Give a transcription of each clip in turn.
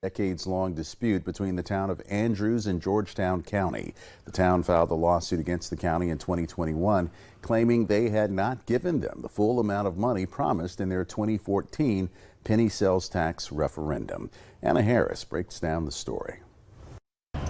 Decades-long dispute between the town of Andrews and Georgetown County. The town filed a lawsuit against the county in 2021, claiming they had not given them the full amount of money promised in their 2014 penny sales tax referendum. Anna Harris breaks down the story.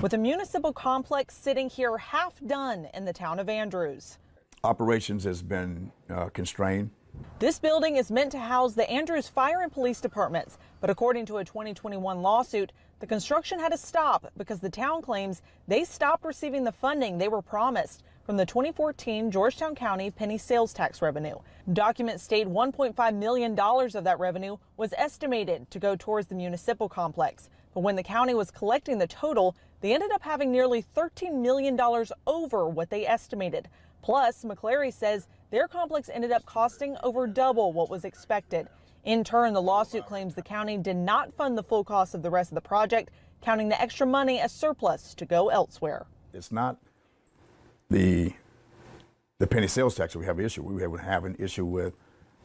With a municipal complex sitting here half done in the town of Andrews. Operations has been constrained. This building is meant to house the Andrews Fire and Police Departments, but according to a 2021 lawsuit, the construction had to stop because the town claims they stopped receiving the funding they were promised from the 2014 Georgetown County penny sales tax revenue. Documents state $1.5 million of that revenue was estimated to go towards the municipal complex, but when the county was collecting the total, they ended up having nearly $13 million over what they estimated. Plus, McClary says their complex ended up costing over double what was expected. In turn, the lawsuit claims the county did not fund the full cost of the rest of the project, counting the extra money as surplus to go elsewhere. It's not the penny sales tax that we have an issue. We have an issue with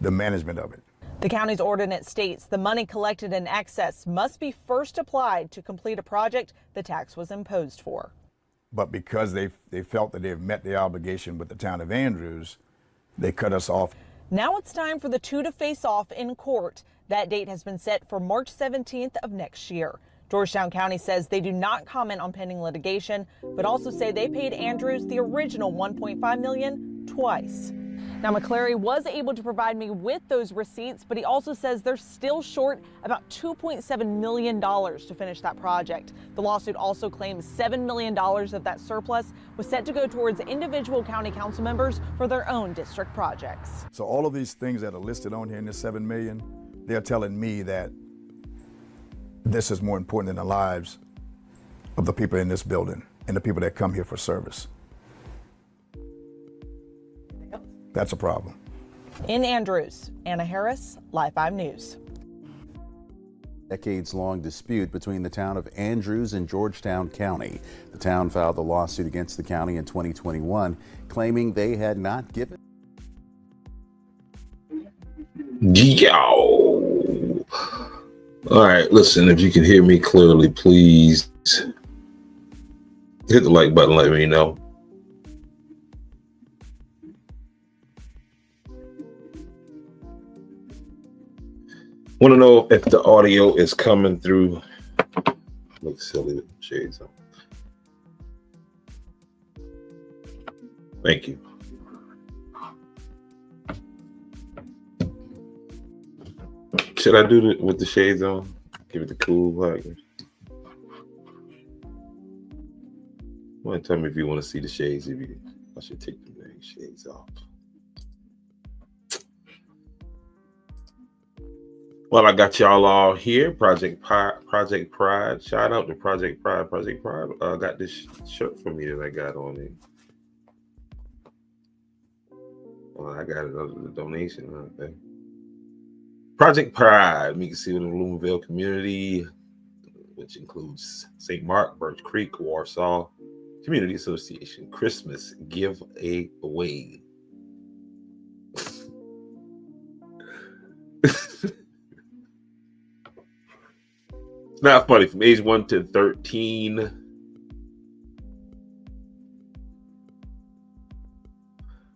the management of it. The county's ordinance states the money collected in excess must be first applied to complete a project the tax was imposed for. But because they felt that they've met the obligation with the town of Andrews, they cut us off. Now it's time for the two to face off in court. That date has been set for March 17th of next year. Georgetown County says they do not comment on pending litigation, but also say they paid Andrews the original $1.5 million twice. Now, McClary was able to provide me with those receipts, but he also says they're still short about $2.7 million to finish that project. The lawsuit also claims $7 million of that surplus was set to go towards individual county council members for their own district projects. So all of these things that are listed on here in this $7 million, they're telling me that this is more important than the lives of the people in this building and the people that come here for service. That's a problem. In Andrews, Anna Harris, Live 5 News. Decades-long dispute between the town of Andrews and Georgetown County. The town filed a lawsuit against the county in 2021, claiming they had not given. Yo. All right, listen, if you can hear me clearly, please hit the like button, let me know. Want to know if the audio is coming through. Look silly with the shades on. Thank you. Should I do it with the shades on? Give it the cool vibe. Tell me if you want to see the shades. I should take the shades off. Well, I got y'all all here. Project Pride. Shout out to Project Pride. Project Pride got this shirt for me that I got on it. Well, I got it under the donation. I think. Project Pride. You can see it in the Bloomingville community, which includes St. Mark, Birch Creek, Warsaw Community Association Christmas giveaway. Not funny. From age 1 to 13.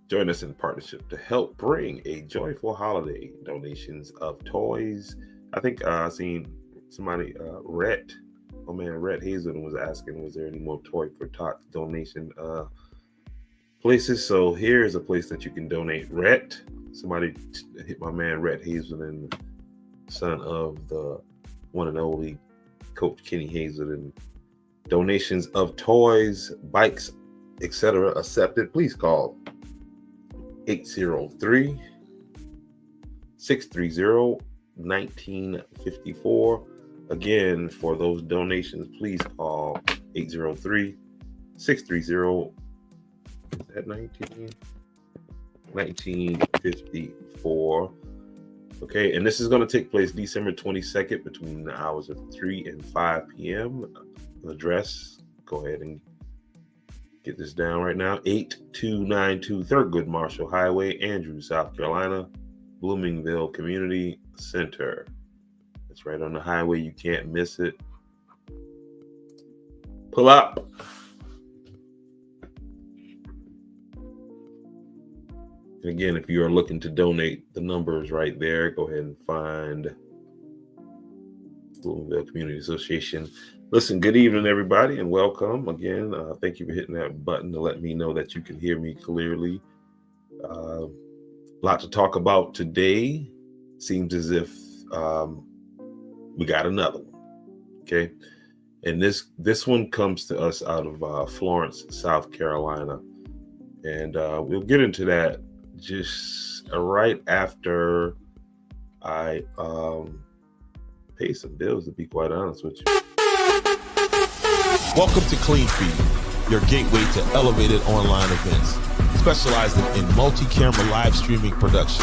Join us in partnership to help bring a joyful holiday. Donations of toys. I think I seen somebody, Rhett Hazelton was asking, was there any more Toy for Tots donation places? So here's a place that you can donate. Rhett, somebody hit my man Rhett Hazelton, son of the one and only Coach Kenny Hazelton. Donations of toys, bikes, etc. accepted. Please call 803-630-1954. Again, for those donations, please call 803-630-1954. Okay, and this is going to take place December 22nd between the hours of 3 and 5 p.m. Address, go ahead and get this down right now. 8292 Thurgood Marshall Highway, Andrews, South Carolina, Bloomingville Community Center. It's right on the highway. You can't miss it. Pull up. And again, if you are looking to donate, the numbers right there. Go ahead and find Louisville Community Association. Listen, good evening, everybody, and welcome again. Thank you for hitting that button to let me know that you can hear me clearly. A lot to talk about today. Seems as if we got another one. Okay, and this one comes to us out of Florence, South Carolina, and we'll get into that just right after I pay some bills, to be quite honest with you. Welcome to Clean Feed, your gateway to elevated online events, specializing in multi-camera live streaming production.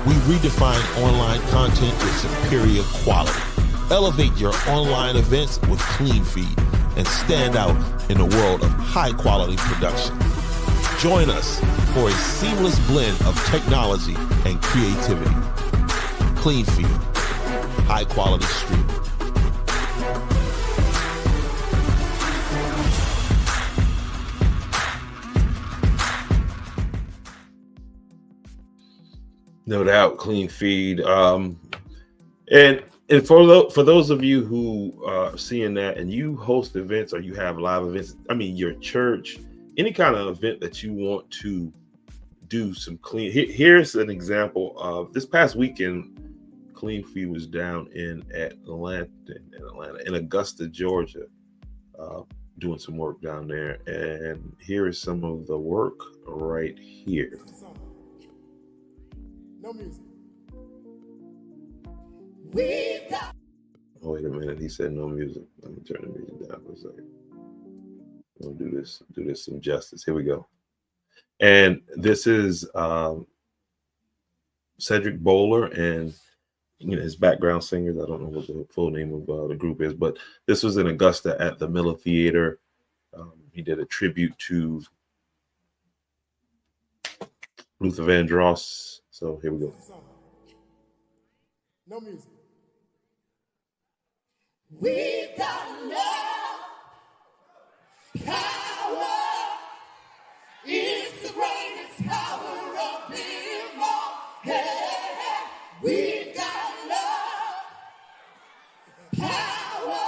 We redefine online content with superior quality. Elevate your online events with Clean Feed and stand out in a world of high-quality production. Join us for a seamless blend of technology and creativity. Clean Feed, high-quality streaming. No doubt, Clean Feed. And for those of you who are seeing that and you host events or you have live events, I mean, your church, any kind of event that you want to do some clean. Here's an example of this past weekend. Clean Feed was down in Augusta, Georgia, doing some work down there. And here is some of the work right here. No music. Oh, wait a minute. He said no music. Let me turn the music down for a second. We'll do this some justice. Here we go. And this is Cedric Bowler and his background singers. I don't know what the full name of the group is, but this was in Augusta at the Miller Theater. He did a tribute to Luther Vandross. So here we go. No music. We've got love, power. It's the greatest power of them all. Hey, we've got love, power,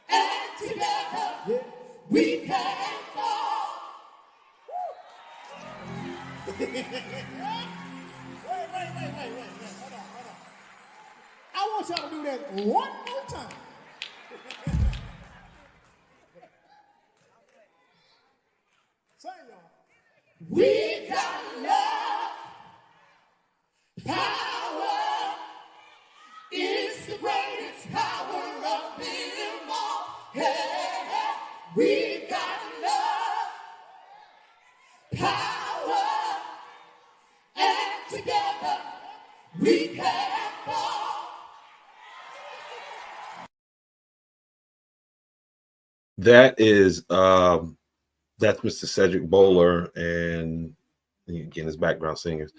and together we can fall. Wait. Hold on. I want y'all to do that one more time. Say y'all. We've got love, power. It's the greatest power of them all. Hey, we've got love, power, and together we can fall. That is that's Mr. Cedric Bowler, and again his background singers,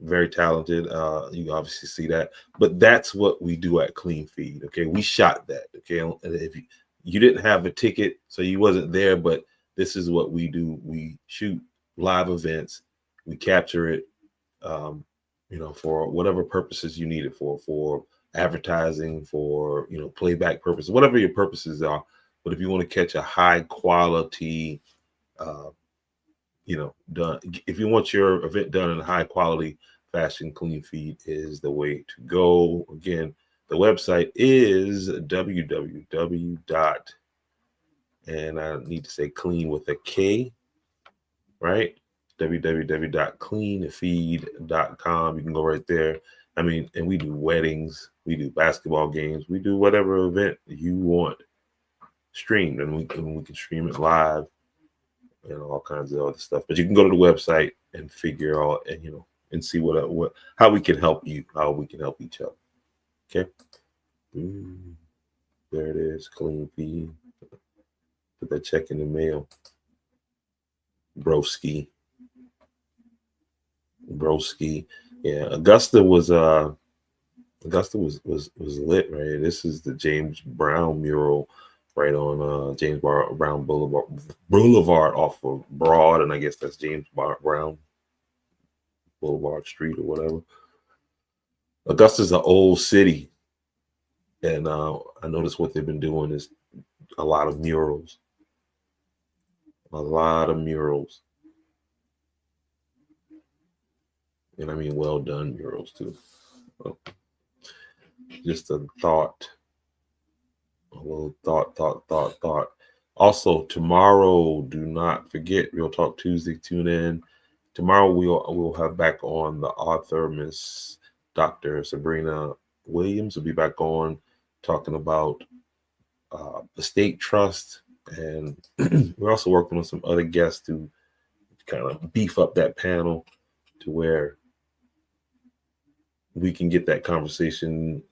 very talented. You obviously see that, but that's what we do at Clean Feed. Okay, we shot that. Okay, and if you didn't have a ticket, so you wasn't there, but this is what we do. We shoot live events, we capture it, for whatever purposes you need it for advertising, for playback purposes, whatever your purposes are. But if you want to catch a high quality, done, if you want your event done in a high quality fashion, Clean Feed is the way to go. Again, the website is and I need to say clean with a K, right? www.cleanfeed.com. You can go right there. I mean, and we do weddings, we do basketball games, we do whatever event you want streamed, and we can stream it live and all kinds of other stuff. But you can go to the website and figure out and see how we can help you, how we can help each other. Okay. There it is, Clean Feed. Put that check in the mail. Broski. Yeah, Augusta was lit, right? This is the James Brown mural right on James Brown Boulevard off of Broad, and I guess that's James Brown Boulevard Street or whatever. Augusta's an old city, and I noticed what they've been doing is a lot of murals. And I mean well done murals too. So, just a thought. A little thought. Also, tomorrow, do not forget Real Talk Tuesday. Tune in. Tomorrow we'll have back on the author, Miss Dr. Sabrina Williams will be back on talking about the state trust, and we're also working on some other guests to kind of beef up that panel to where we can get that conversation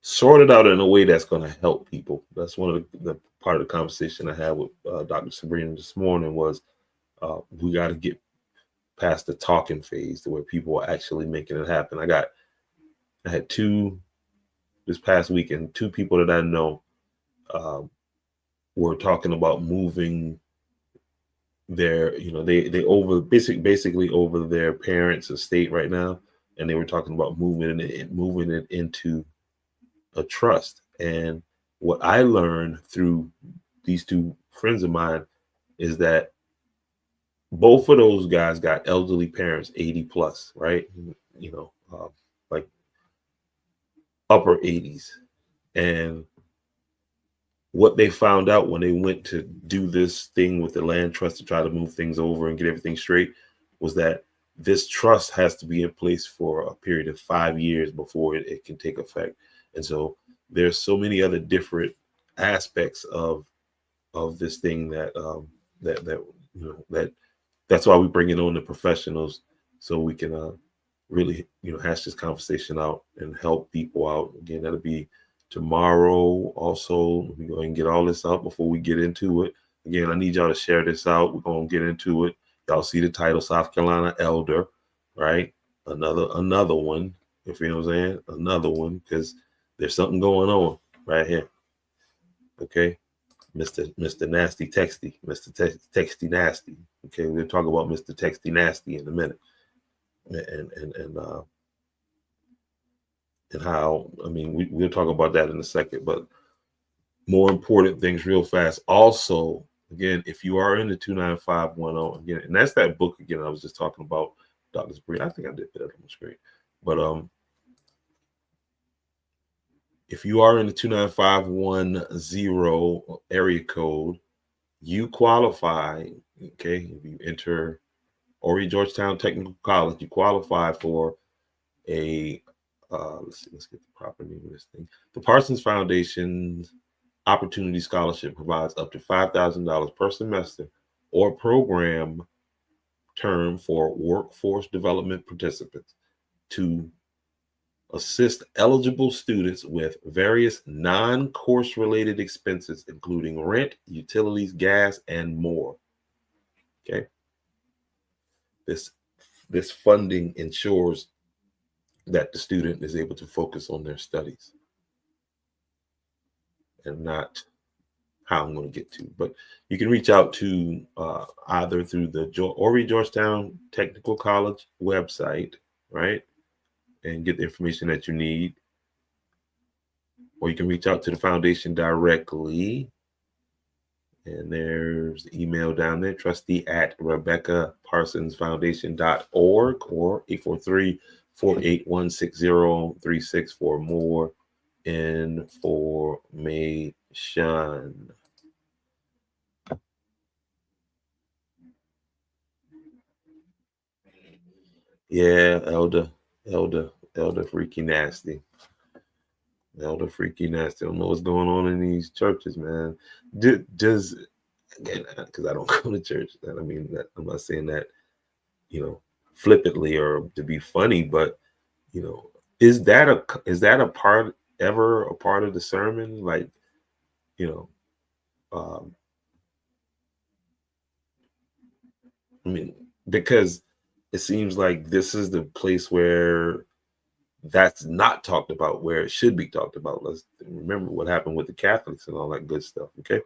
sorted out in a way that's going to help people. That's one of the part of the conversation I had with Dr. Sabrina this morning was we got to get past the talking phase to where people are actually making it happen. I had two this past weekend, two people that I know were talking about moving their, they over basically over their parents' estate right now, and they were talking about moving it into a trust. And what I learned through these two friends of mine is that both of those guys got elderly parents, 80 plus, right? Like upper 80s. And what they found out when they went to do this thing with the land trust to try to move things over and get everything straight was that this trust has to be in place for a period of 5 years before it can take effect. And so there's so many other different aspects of this thing that's why we bring in on the professionals, so we can really hash this conversation out and help people out. Again, that'll be tomorrow. Also, let me go ahead and get all this out before we get into it. Again, I need y'all to share this out. We're gonna get into it. Y'all see the title, South Carolina Elder, right? Another one, if you know what I'm saying, another one, because there's something going on right here. Okay, Mr. Nasty Texty, Mr. Texty Nasty. Okay, we'll talk about Mr. Texty Nasty in a minute, and how, I mean, we'll talk about that in a second, but more important things real fast. Also, again, if you are in the 29510, again, and that's that book again I was just talking about, Dr. Sabrina. I think I did put that on the screen. But if you are in the 29510 area code, you qualify, okay? If you enter Horry Georgetown Technical College, you qualify for a let's get the proper name of this thing. The Parsons Foundation's Opportunity Scholarship provides up to $5,000 per semester or program term for workforce development participants to assist eligible students with various non-course related expenses, including rent, utilities, gas, and more. Okay. This funding ensures that the student is able to focus on their studies and not how I'm going to get to. But you can reach out to either through the Horry Georgetown Technical College website, right, and get the information that you need, or you can reach out to the foundation directly. And there's the email down there, trustee@RebeccaParsonsFoundation.org or 843-481-6036 for more information. Yeah, Elder Freaky Nasty. Elder Freaky Nasty. I don't know what's going on in these churches, man. Does, again, because I don't go to church. I mean, I'm not saying that, flippantly or to be funny, but is that a part of the sermon? Like, I mean, because it seems like this is the place where that's not talked about where it should be talked about. Let's remember what happened with the Catholics and all that good stuff. Okay.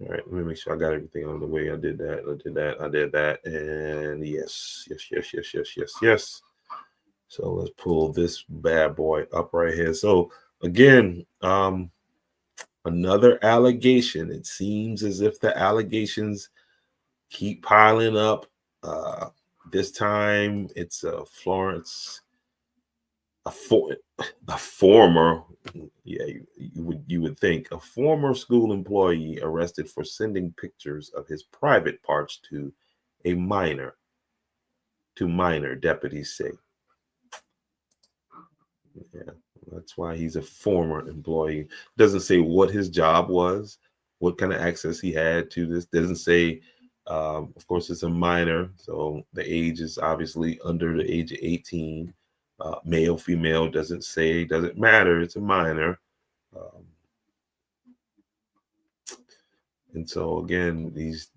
All right. Let me make sure I got everything on the way. I did that. And yes. So let's pull this bad boy up right here. So again, another allegation. It seems as if the allegations keep piling up. This time it's Florence, a former, you would think, a former school employee arrested for sending pictures of his private parts to a minor. Deputies say. Yeah, that's why he's a former employee. Doesn't say what his job was, what kind of access he had to this. Doesn't say. Of course, it's a minor, so the age is obviously under the age of 18. Male, female, doesn't matter. It's a minor. And so again, these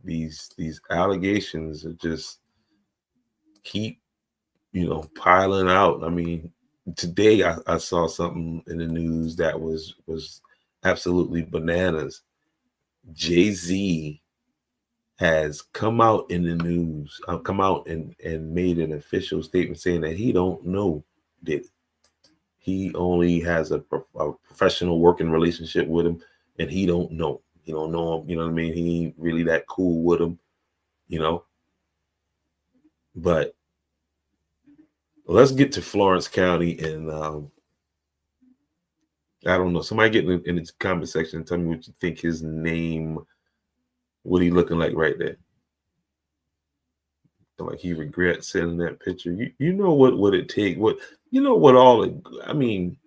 allegations are just keep, piling out. I mean, today I saw something in the news that was absolutely bananas. Jay-Z has come out in the news, come out and made an official statement saying that he don't know that he only has a professional working relationship with him, and he don't know. He don't know him, you know what I mean? He ain't really that cool with him, But let's get to Florence County, and I don't know. Somebody get in the comment section and tell me what you think his name. What he looking like right there? Like he regrets sending that picture. You know what would it take? What all it, I mean,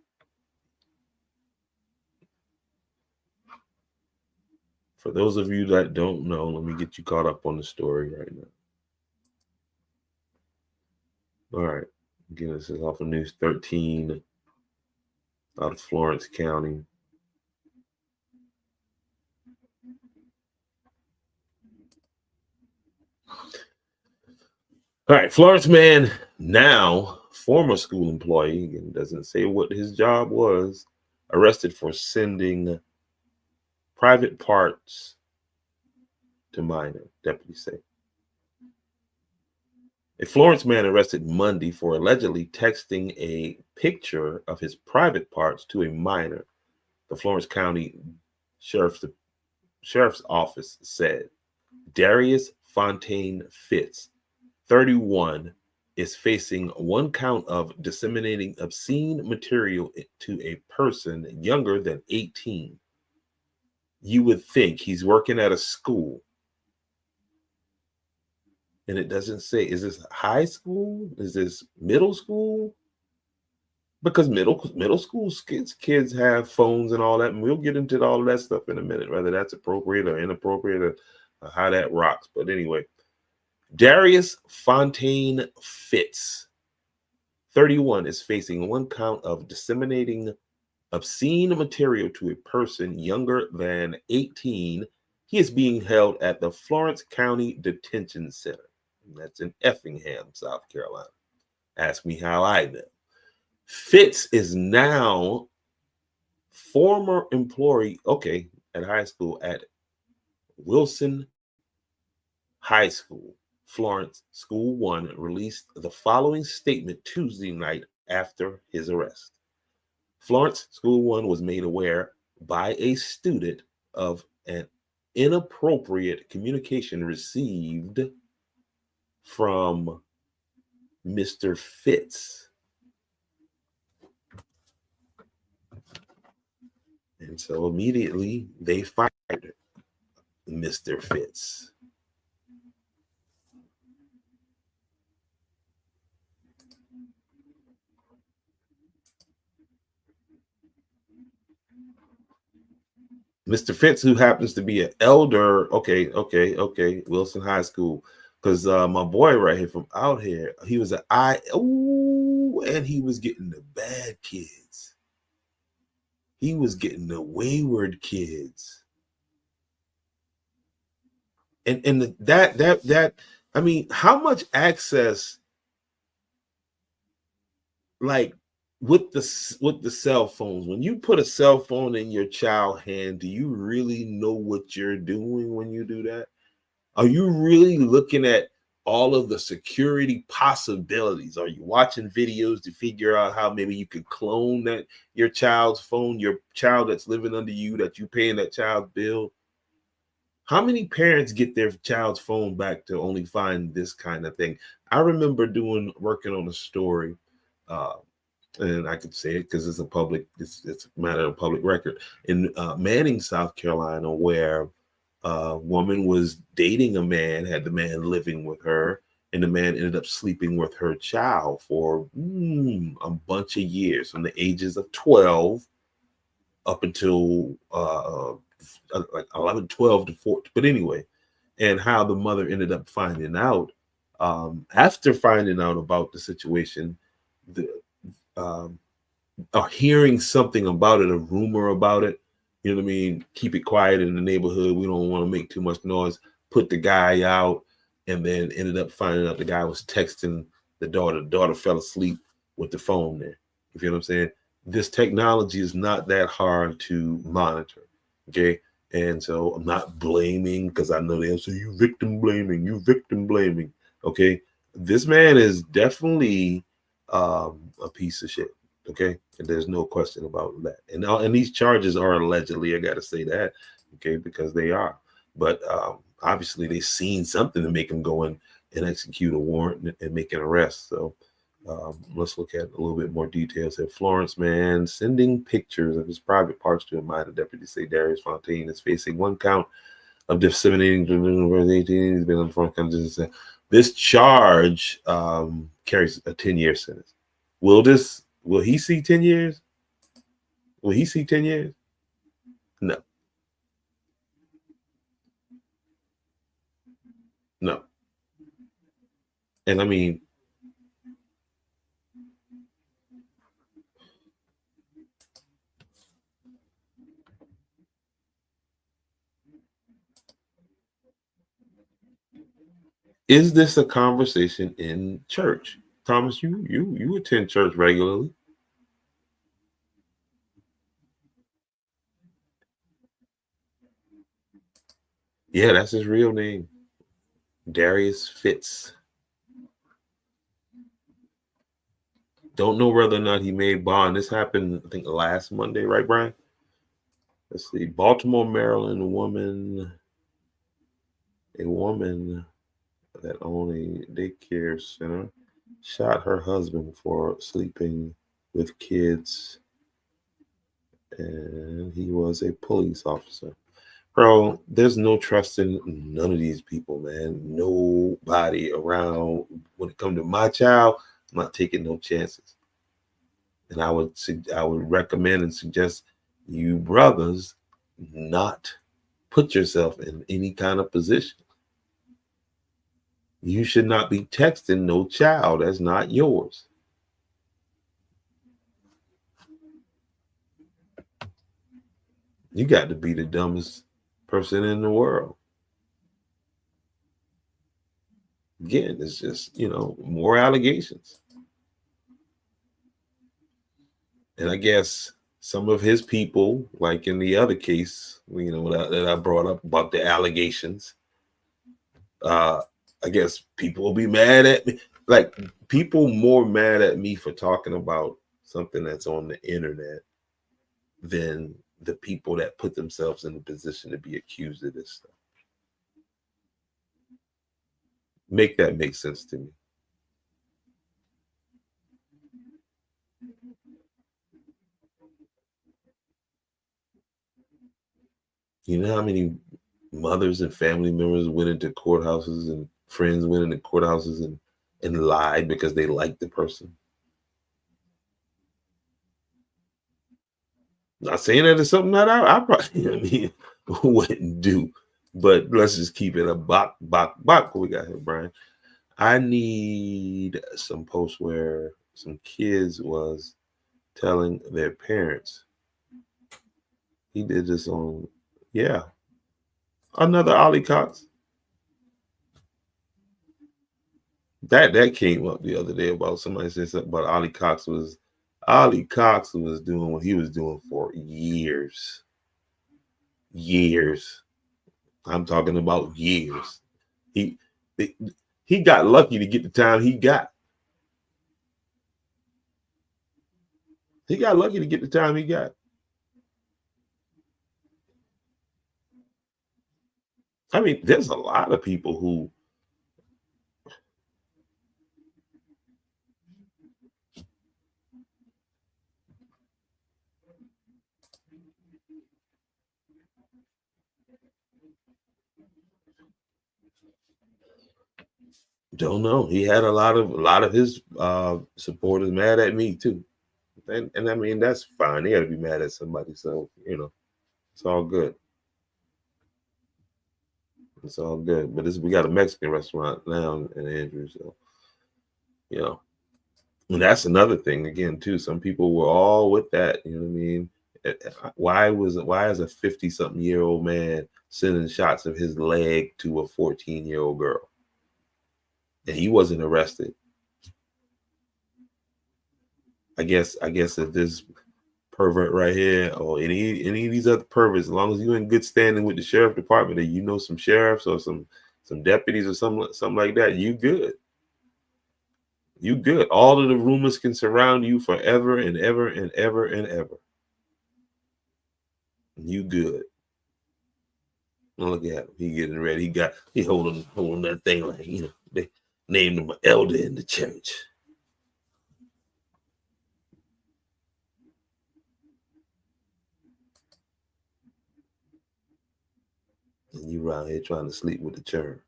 for those of you that don't know, let me get you caught up on the story right now. All right. Again, this is off of News 13 out of Florence County. All right, Florence man, now former school employee, and doesn't say what his job was, arrested for sending private parts to minor, deputies say. A Florence man arrested Monday for allegedly texting a picture of his private parts to a minor, the Florence County Sheriff's Office said. Darius Fontaine Fitz, 31, is facing one count of disseminating obscene material to a person younger than 18. You would think he's working at a school. And it doesn't say, is this high school? Is this middle school? Because middle school kids have phones and all that, and we'll get into all of that stuff in a minute, whether that's appropriate or inappropriate or how that rocks. But anyway, Darius Fontaine Fitz, 31, is facing one count of disseminating obscene material to a person younger than 18. He is being held at the Florence County Detention Center. That's in Effingham, South Carolina. Ask me how I know. Fitz is now former employee, at high school at Wilson High School. Florence School 1 released the following statement Tuesday night after his arrest. Florence School 1 was made aware by a student of an inappropriate communication received from Mr. Fitz. And so immediately they fired Mr. Fitz. Mr. Fitz, who happens to be an elder, Wilson High School, because my boy right here from out here, he was and he was getting the bad kids. He was getting the wayward kids. And that I mean, how much access like with the cell phones, when you put a cell phone in your child hand, do you really know what you're doing when you do that? Are you really looking at all of the security possibilities? Are you watching videos to figure out how maybe you could clone that your child's phone, your child that's living under you, that you paying that child's bill? How many parents get their child's phone back to only find this kind of thing? I remember working on a story, uh, and I could say it because it's it's a matter of public record in Manning, South Carolina, where a woman was dating a man, had the man living with her, and the man ended up sleeping with her child for a bunch of years, from the ages of 12 up until like 11, 12 to 14. But anyway, and how the mother ended up finding out after finding out about the situation, the um, hearing something about it, a rumor about it. You know what I mean? Keep it quiet in the neighborhood. We don't want to make too much noise. Put the guy out, and then ended up finding out the guy was texting the daughter. The daughter fell asleep with the phone there. You feel what I'm saying? This technology is not that hard to monitor. Okay. And so I'm not blaming, because I know they'll say you victim blaming. Okay. This man is definitely a piece of shit. Okay, and there's no question about that. And these charges are allegedly, I got to say that, okay, because they are. But obviously, they've seen something to make him go in and execute a warrant and make an arrest. So let's look at a little bit more details here. Florence man sending pictures of his private parts to a minor. Deputies say Darius Fontaine is facing one count of disseminating to 18. He's been on the front count. This charge carries a 10-year sentence. Will he see 10 years? Will he see 10 years? No. No. And I mean, is this a conversation in church? Thomas, you attend church regularly. Yeah, that's his real name. Darius Fitz. Don't know whether or not he made bond. This happened, I think, last Monday, right, Brian? Let's see. Baltimore, Maryland, a woman that owned a daycare center shot her husband for sleeping with kids, and he was a police officer. Bro, there's no trust in none of these people, man. Nobody around. When it comes to my child, I'm not taking no chances. And I would recommend and suggest you brothers not put yourself in any kind of position. You should not be texting no child that's not yours. You got to be the dumbest person in the world. Again, it's just, more allegations. And I guess some of his people, like in the other case, that I brought up about the allegations, I guess people will be mad at me. Like, people more mad at me for talking about something that's on the internet than the people that put themselves in the position to be accused of this stuff. Make that make sense to me. You know how many mothers and family members went into courthouses, and friends went into courthouses and lied because they liked the person? Not saying that it's something that I probably wouldn't do, but let's just keep it a bok. What we got here, Brian? I need some posts where some kids was telling their parents. He did this on, another Ollie Cox. That came up the other day about somebody said something about Ollie Cox was doing what he was doing for years. Years. I'm talking about years. He he got lucky to get the time he got. He got lucky to get the time he got. I mean, there's a lot of people who don't know. He had a lot of his supporters mad at me too. And I mean, that's fine. They gotta be mad at somebody. So, it's all good. It's all good. But we got a Mexican restaurant now in Andrews. So, and that's another thing again, too. Some people were all with that. You know what I mean? Why is a 50-something-year-old man sending shots of his leg to a 14-year-old girl? And he wasn't arrested. I guess if this pervert right here or any of these other perverts, as long as you're in good standing with the sheriff department and you know some sheriffs or some deputies or something like that, you good. You good. All of the rumors can surround you forever and ever and ever and ever. You good. Look at him. He getting ready. He holding that thing like, they named him an elder in the church. And you around here trying to sleep with the churn.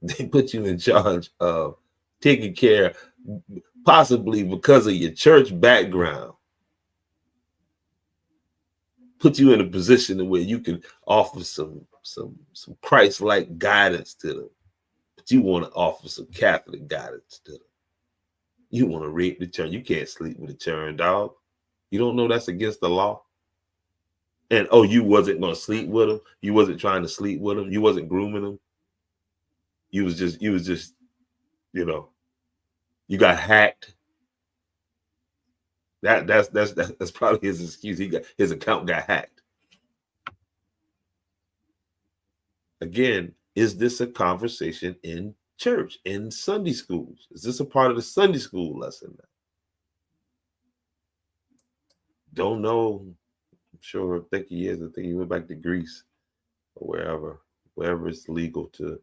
They put you in charge of taking care, possibly because of your church background. Put you in a position where you can offer some Christ-like guidance to them. But you want to offer some Catholic guidance to them. You want to rape the churn. You can't sleep with a churn, dog. You don't know that's against the law? And you wasn't going to sleep with him. You wasn't trying to sleep with him. You wasn't grooming him. You was just, you got hacked. That's probably his excuse. His account got hacked. Again, is this a conversation in church, in Sunday schools? Is this a part of the Sunday school lesson? Don't know. I'm sure. I think he is. I think he went back to Greece or wherever it's legal to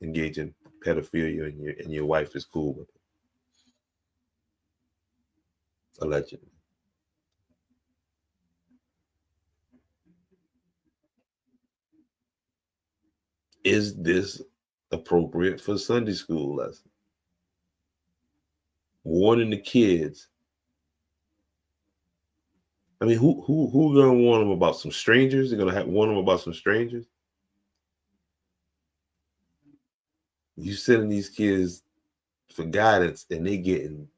engage in pedophilia, and your wife is cool with it. Allegedly. Is this appropriate for Sunday school lesson? Warning the kids. I mean, who gonna warn them about some strangers? They're gonna warn them about some strangers. You sending these kids for guidance, and they getting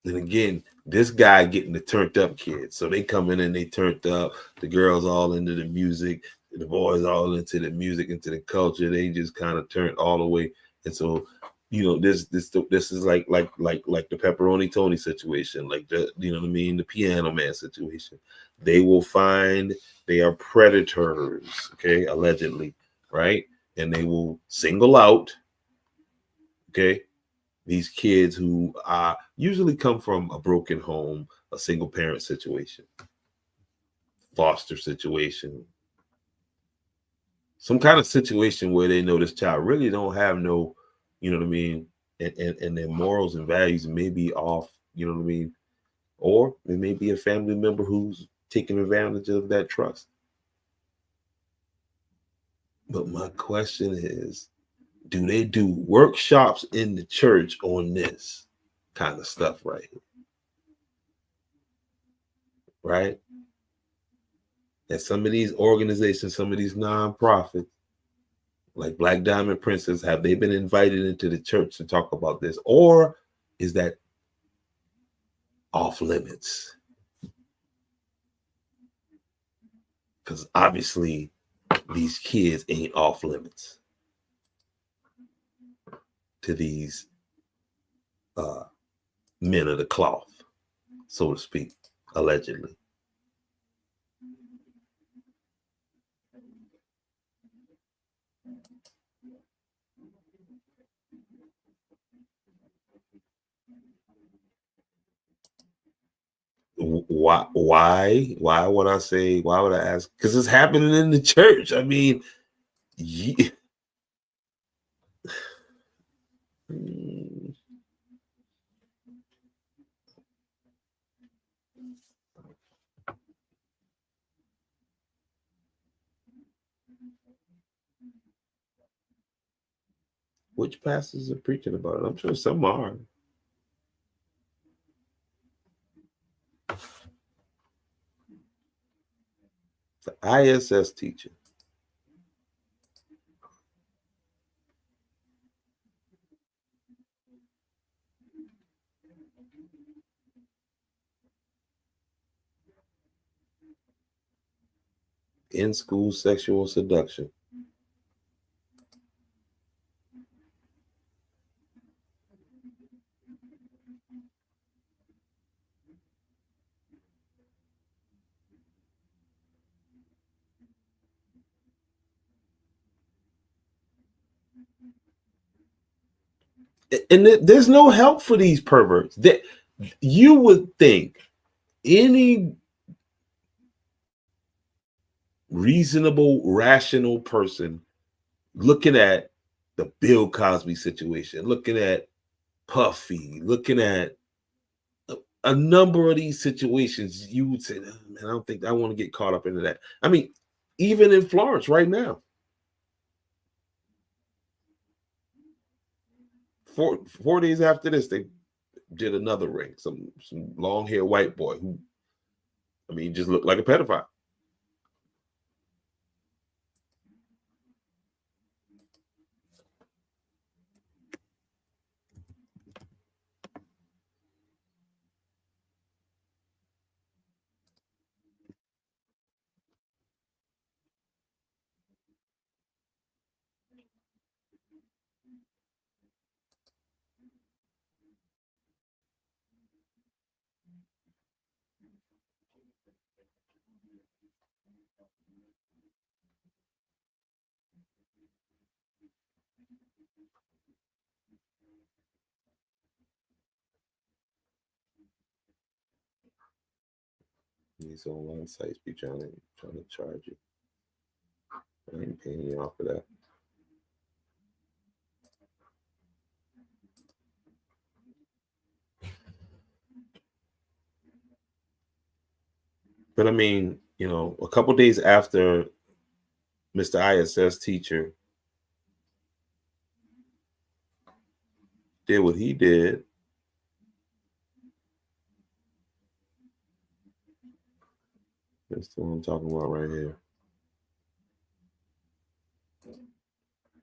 and again, this guy getting the turned up kids. So they come in and they turned up. The girls all into the music, the boys all into the music, into the culture. They just kind of turned all the way. And so, this is like the Pepperoni Tony situation, like the Piano Man situation. They will find they are predators, okay, allegedly, right? And they will single out, okay, these kids who usually come from a broken home, a single parent situation, foster situation, some kind of situation where they know this child really don't have no, and their morals and values may be off, or it may be a family member who's taking advantage of that trust. But my question is, do they do workshops in the church on this kind of stuff right here? Right? And some of these organizations, some of these nonprofits, like Black Diamond Princess, have they been invited into the church to talk about this? Or is that off limits? Because obviously these kids ain't off limits to these men of the cloth, so to speak, allegedly. Why would I say, why would I ask? Because it's happening in the church. I mean, yeah. Which pastors are preaching about it? I'm sure some are. The ISS teacher. In school sexual seduction. And there's no help for these perverts. That you would think any reasonable, rational person looking at the Bill Cosby situation, looking at Puffy, looking at a number of these situations, you would say, oh, man, I don't think I want to get caught up into that. I mean, even in Florence right now, 4 days after this, they did another ring. Some long-haired white boy who, I mean, just looked like a pedophile. These online sites be trying to charge you. I ain't paying you off for that. But I mean, you know, a couple days after Mr. ISS teacher did what he did, that's the one I'm talking about right here.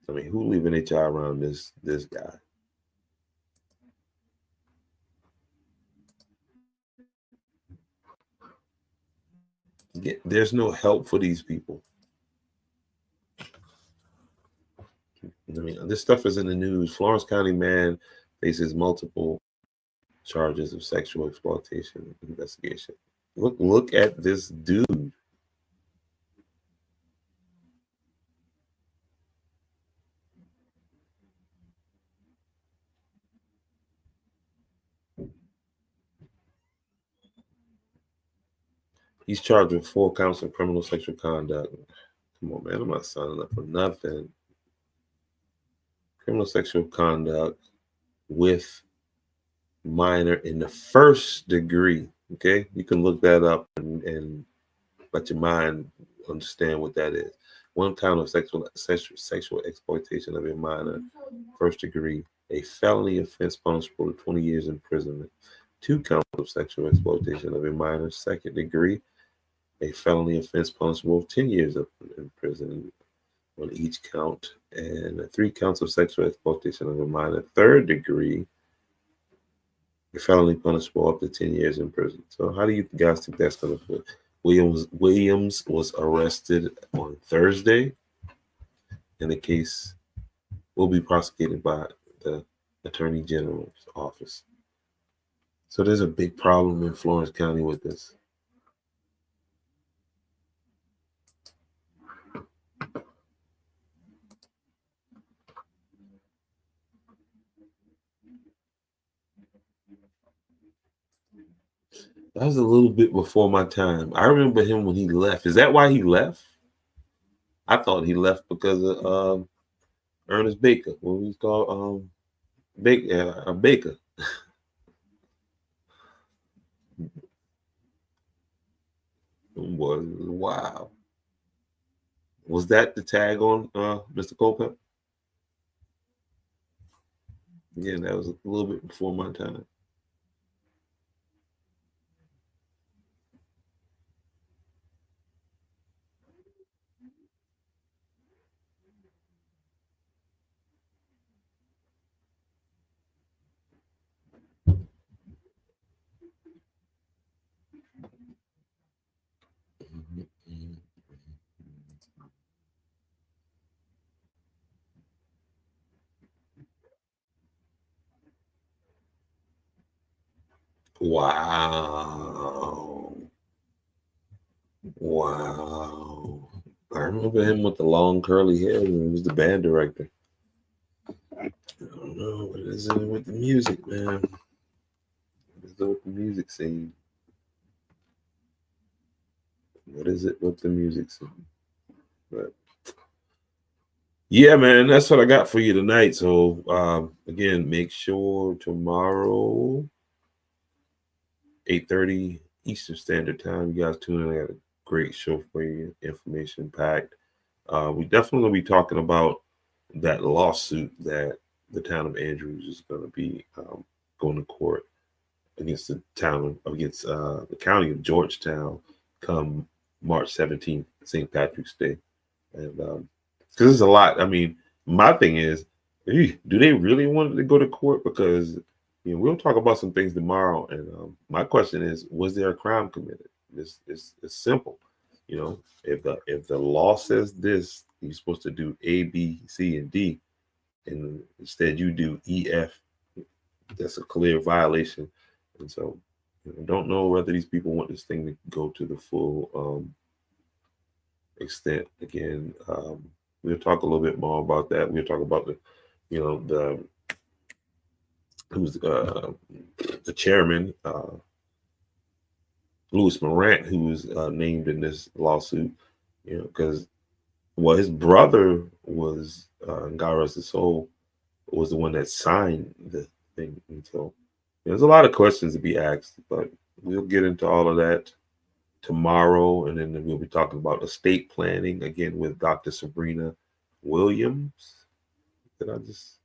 I mean, who leaving their child around this guy? There's no help for these people. I mean, this stuff is in the news. Florence County man faces multiple charges of sexual exploitation investigation. Look at this dude. He's charged with 4 counts of criminal sexual conduct. Come on, man. I'm not signing up for nothing. Criminal sexual conduct with minor in the 1st degree. Okay? You can look that up and let your mind understand what that is. 1 count of sexual exploitation of a minor, 1st degree, a felony offense punishable with 20 years imprisonment. 2 counts of sexual exploitation of a minor, 2nd degree, a felony offense punishable with 10 years of imprisonment on each count, and 3 counts of sexual exploitation of a minor, 3rd degree, felony punishable up to 10 years in prison. So how do you guys think that's going to fit? Williams was arrested on Thursday, and the case will be prosecuted by the Attorney General's office. So there's a big problem in Florence County with this. That was a little bit before my time. I remember him when he left. Is that why he left? I thought he left because of Ernest Baker. What was he called? Baker. Wow. Was that the tag on Mr. Culpepper? Yeah, that was a little bit before my time. Wow. I remember him with the long curly hair when he was the band director. I don't know what is it with the music, man. What is it with the music scene? What is it with the music scene? But yeah, man, that's what I got for you tonight. So again, make sure tomorrow 8:30 Eastern Standard Time. You guys tune in. I got a great show for you, information packed. We definitely will be talking about that lawsuit that the town of Andrews is going to be going to court against the county of Georgetown come March 17th, St. Patrick's Day. And because there's a lot. I mean, my thing is, do they really want to go to court? Because we'll talk about some things tomorrow. And my question is, was there a crime committed? It's simple. If the law says this, you're supposed to do A, B, C, and D, and instead you do E, F, that's a clear violation. And so I don't know whether these people want this thing to go to the full extent. Again, we'll talk a little bit more about that. We'll talk about the chairman, Louis Morant, who was named in this lawsuit, because his brother was, God rest his soul, was the one that signed the thing. And so there's a lot of questions to be asked, but we'll get into all of that tomorrow. And then we'll be talking about estate planning again with Dr. Sabrina Williams. Did I just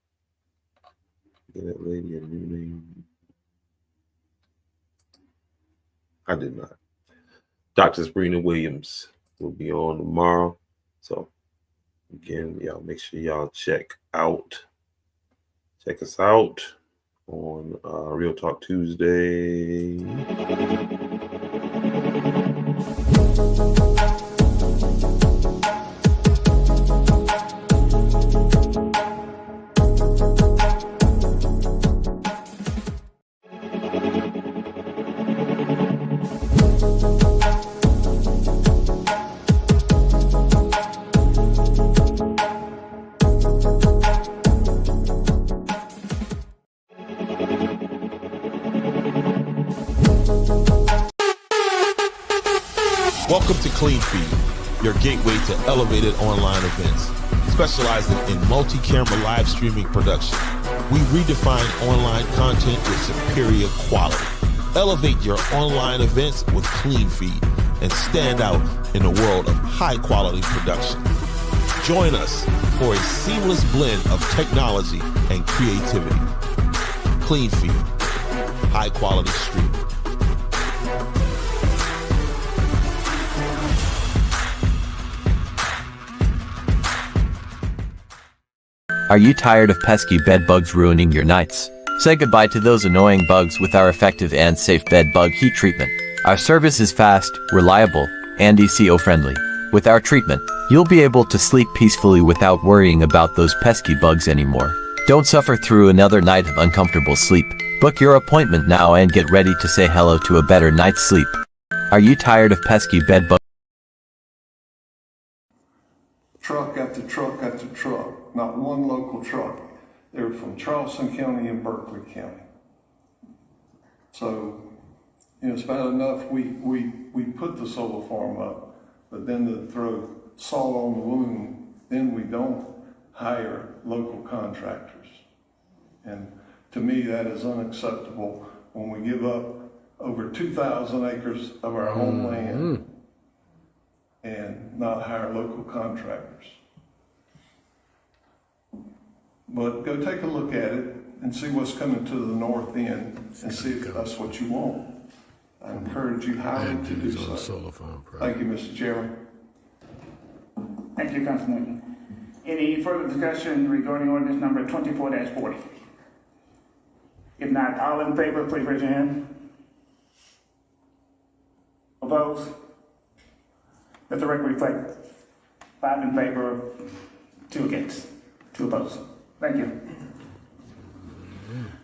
get that lady a new name? I did not. Dr. Sabrina Williams will be on tomorrow. So again, y'all make sure y'all check us out on Real Talk Tuesday. Welcome to Clean Feed, your gateway to elevated online events, specializing in multi-camera live streaming production. We redefine online content with superior quality. Elevate your online events with Clean Feed and stand out in a world of high-quality production. Join us for a seamless blend of technology and creativity. Clean Feed, high-quality streaming. Are you tired of pesky bed bugs ruining your nights? Say goodbye to those annoying bugs with our effective and safe bed bug heat treatment. Our service is fast, reliable, and ECO-friendly. With our treatment, you'll be able to sleep peacefully without worrying about those pesky bugs anymore. Don't suffer through another night of uncomfortable sleep. Book your appointment now and get ready to say hello to a better night's sleep. Are you tired of pesky bed bugs? Truck after truck after truck, not one local truck. They're from Charleston County and Berkeley County. So, it's bad enough we put the solar farm up, but then to throw salt on the wound, then we don't hire local contractors. And to me, that is unacceptable when we give up over 2,000 acres of our homeland and not hire local contractors. But go take a look at it and see what's coming to the north end and see if that's what you want. I encourage you highly to do so. Thank you, Mr. Chairman. Thank you, Councilman. Any further discussion regarding ordinance number 24-40? If not, all in favor, please raise your hand. Opposed? Let the record reflect 5 in favor, 2 against, 2 opposed. Thank you.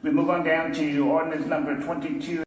We move on down to ordinance number 22.